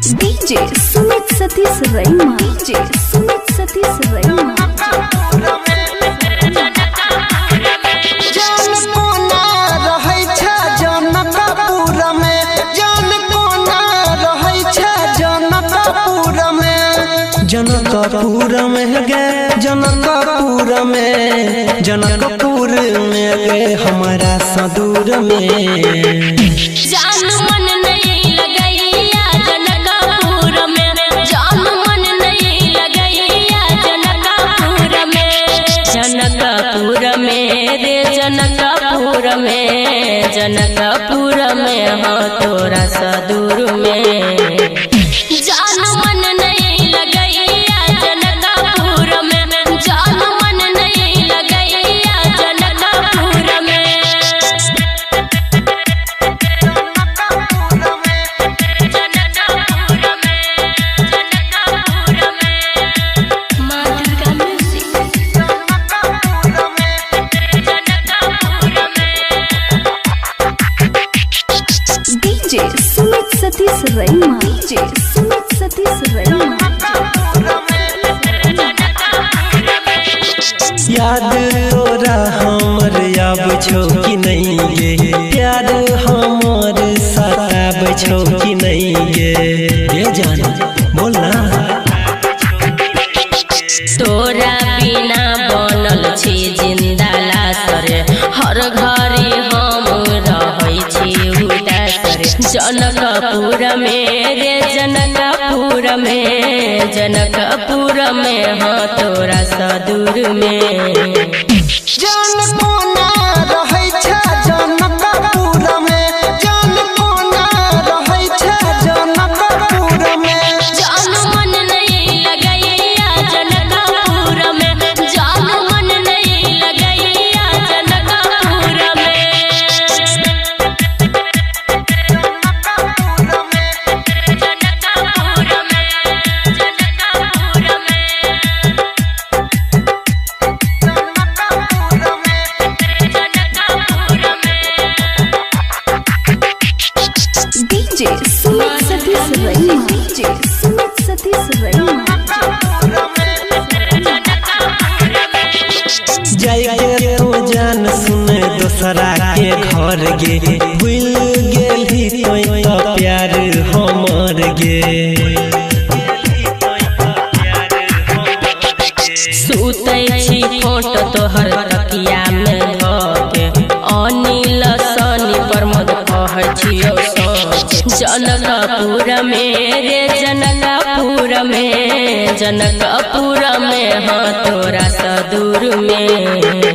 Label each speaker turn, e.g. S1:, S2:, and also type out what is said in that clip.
S1: DJ Sumit Satish रैमा, DJ Sumit Satish रैमा।
S2: Janakpur में गए जनकपुर में जनकपुर में गए हमारा सदूर में
S3: जान मन नहीं लगैया जनकपुर में, जान मन नहीं लगैया जनकपुर में, जनकपुर में रे जनकपुर में, जनकपुर में हाँ तोरा सदूर में जान मन नहीं लगैया जनकपुर में, जान मन नहीं लगैया जनकपुर में, जनकपुर में माँ दुर्गा म्यूजिक, जनकपुर में
S1: डीजे सुमित सतीश रैमा, डीजे सुमित सतीश रैमा।
S2: याद तोरा हमर आब छौ कि नहीं गे, प्यार हमर सताब छौ कि नहीं गे, ये जान बोलना।
S3: तोरा बिना बनल छी जिंदा लाशर, हर घड़ी हम रहै छी उदासर, जनकपुर में रे जनकपुर में, जनकपुर में हाँ तोरा सदूर में
S2: जान कोना रहै छ जनकपुर में, जान कोना रहै छ जनकपुर में,
S3: जान मन नहीं लगैया जनकपुर में, जान मन नहीं लगैया जनकपुर में, जनकपुर में, जनकपुर
S1: डीजे सुमित सतीश रैमा, डीजे सुमित सतीश रैमा।
S2: जाइए तो जान सुने दोसरा के घर गे, भूल गेली तो प्यार हमर गे,
S3: सुतै छी फोटो तोहर तकिया में धके, अनिल सनी प्रमोद कहै छियौ सच, जनकपुर में रे जनकपुर में, जनकपुर में हाँ तोरा सदूर में